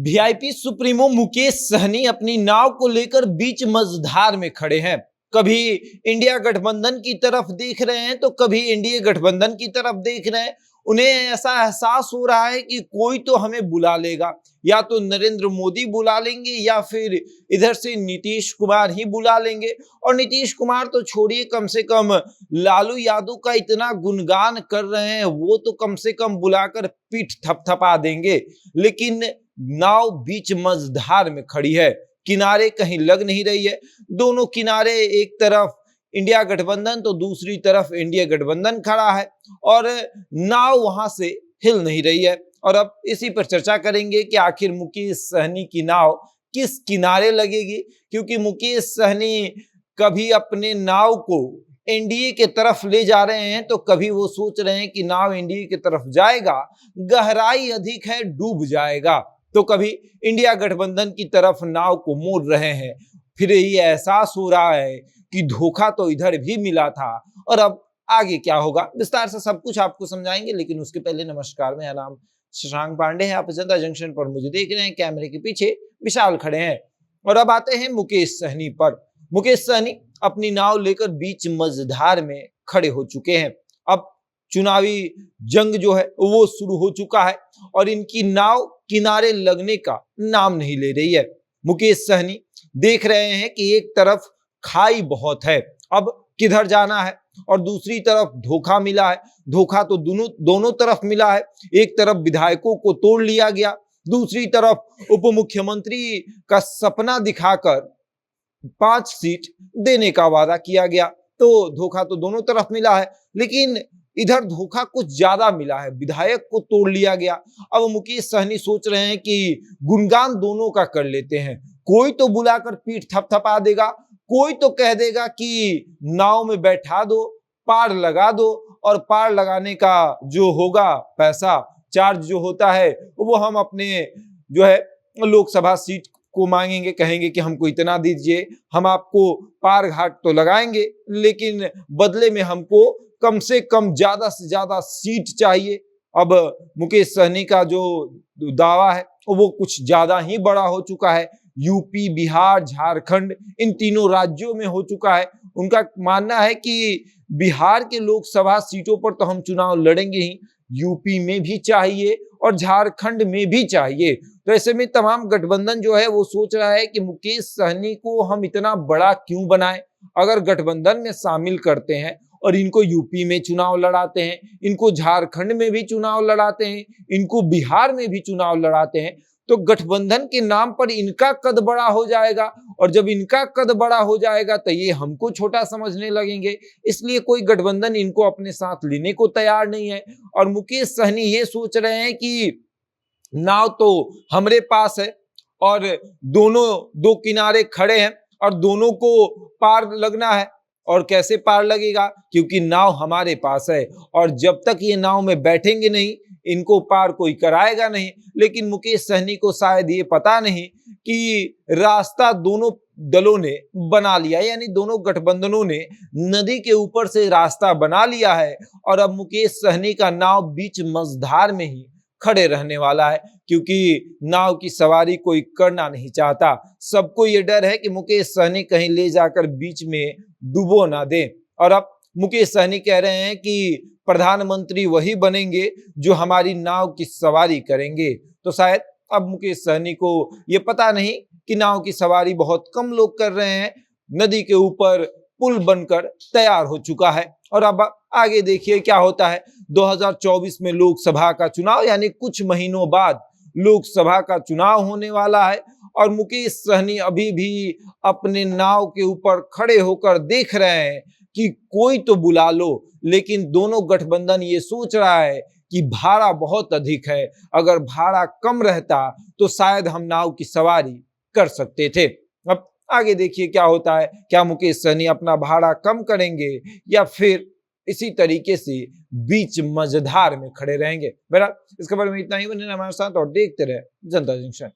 VIP supremo Mukesh Sahni अपनी नाव को लेकर बीच मझधार में खड़े हैं। कभी इंडिया गठबंधन की तरफ देख रहे हैं तो कभी एनडीए गठबंधन की तरफ देख रहे हैं। उन्हें ऐसा एहसास हो रहा है कि कोई तो हमें बुला लेगा, या तो नरेंद्र मोदी बुला लेंगे या फिर इधर से नीतीश कुमार ही बुला लेंगे। और नीतीश कुमार तो छोड़िए, कम से कम लालू यादव का इतना गुणगान कर रहे हैं, वो तो कम से कम बुलाकर पीठ थपथपा देंगे। लेकिन नाव बीच मझधार में खड़ी है, किनारे कहीं लग नहीं रही है। दोनों किनारे, एक तरफ इंडिया गठबंधन तो दूसरी तरफ एनडीए गठबंधन खड़ा है और नाव वहां से हिल नहीं रही है। और अब इसी पर चर्चा करेंगे कि आखिर मुकेश सहनी की नाव किस किनारे लगेगी, क्योंकि मुकेश सहनी कभी अपने नाव को एनडीए के तरफ ले जा रहे हैं तो कभी वो सोच रहे हैं कि नाव एनडीए की तरफ जाएगा, गहराई अधिक है, डूब जाएगा, तो कभी इंडिया गठबंधन की तरफ नाव को मोड़ रहे हैं। फिर ये एहसास हो रहा है कि धोखा तो इधर भी मिला था। और अब आगे क्या होगा, विस्तार से सब कुछ आपको समझाएंगे। लेकिन उसके पहले नमस्कार, मेरा नाम शशांक पांडे है। आप जनता जंक्शन पर मुझे देख रहे हैं, कैमरे के पीछे विशाल खड़े हैं। और अब आते हैं मुकेश सहनी पर। मुकेश सहनी अपनी नाव लेकर बीच मझधार में खड़े हो चुके हैं। अब चुनावी जंग जो है वो शुरू हो चुका है और इनकी नाव किनारे लगने का नाम नहीं ले रही है। मुकेश सहनी देख रहे हैं कि एक तरफ खाई बहुत है, अब किधर जाना है, और दूसरी तरफ धोखा मिला है। धोखा तो दोनों तरफ मिला है। एक तरफ विधायकों को तोड़ लिया गया, दूसरी तरफ उप मुख्यमंत्री का सपना दिखाकर 5 सीट देने का वादा किया गया। तो धोखा तो दोनों तरफ मिला है, लेकिन इधर धोखा कुछ ज्यादा मिला है, विधायक को तोड़ लिया गया। अब मुकेश सहनी सोच रहे हैं कि गुणगान दोनों का कर लेते हैं। कोई तो बुलाकर पीठ थपथपा देगा, कोई तो कह देगा कि नाव में बैठा दो, पार लगा दो, और पार लगाने का जो होगा पैसा, चार्ज जो होता है, वो हम अपने जो है लोकसभा सीट को मांगेंगे, कहेंगे कि हमको इतना दीजिए, हम आपको पार घाट तो लगाएंगे, लेकिन बदले में हमको कम से कम ज्यादा से ज्यादा सीट चाहिए। अब मुकेश सहनी का जो दावा है वो कुछ ज्यादा ही बड़ा हो चुका है। यूपी, बिहार, झारखंड, इन तीनों राज्यों में हो चुका है। उनका मानना है कि बिहार के लोकसभा सीटों पर तो हम चुनाव लड़ेंगे ही, यूपी में भी चाहिए और झारखंड में भी चाहिए। तो ऐसे में तमाम गठबंधन जो है वो सोच रहा है कि मुकेश सहनी को हम इतना बड़ा क्यों बनाएं। अगर गठबंधन में शामिल करते हैं और इनको यूपी में चुनाव लड़ाते हैं, इनको झारखंड में भी चुनाव लड़ाते हैं, इनको बिहार में भी चुनाव लड़ाते हैं, तो गठबंधन के नाम पर इनका कद बड़ा हो जाएगा। और जब इनका कद बड़ा हो जाएगा तो ये हमको छोटा समझने लगेंगे। इसलिए कोई गठबंधन इनको अपने साथ लेने को तैयार नहीं है। और मुकेश सहनी ये सोच रहे हैं कि नाव तो हमारे पास है और दोनों दो किनारे खड़े हैं और दोनों को पार लगना है। और कैसे पार लगेगा, क्योंकि नाव हमारे पास है और जब तक ये नाव में बैठेंगे नहीं, इनको पार कोई कराएगा नहीं। लेकिन मुकेश सहनी को शायद ये पता नहीं कि रास्ता दोनों दलों ने बना लिया, यानी दोनों गठबंधनों ने नदी के ऊपर से रास्ता बना लिया है। और अब मुकेश सहनी का नाव बीच मझधार में ही खड़े रहने वाला है, क्योंकि नाव की सवारी कोई करना नहीं चाहता। सबको ये डर है कि मुकेश सहनी कहीं ले जाकर बीच में डुबो ना दे। और अब मुकेश सहनी कह रहे हैं कि प्रधानमंत्री वही बनेंगे जो हमारी नाव की सवारी करेंगे। तो शायद अब मुकेश सहनी को ये पता नहीं कि नाव की सवारी बहुत कम लोग कर रहे हैं, नदी के ऊपर पुल बनकर तैयार हो चुका है। और अब आगे देखिए क्या होता है। 2024 में लोकसभा का चुनाव, यानी कुछ महीनों बाद लोकसभा का चुनाव होने वाला है। और मुकेश सहनी अभी भी अपने नाव के ऊपर खड़े होकर देख रहे हैं कि कोई तो बुला लो। लेकिन दोनों गठबंधन ये सोच रहा है कि भाड़ा बहुत अधिक है, अगर भाड़ा कम रहता तो शायद हम नाव की सवारी कर सकते थे। अब आगे देखिए क्या होता है। क्या मुकेश सहनी अपना भाड़ा कम करेंगे या फिर इसी तरीके से बीच मझधार में खड़े रहेंगे। बहरहाल इस खबर में इतना ही। बने हमारे साथ और देखते रहे जनता जंक्शन।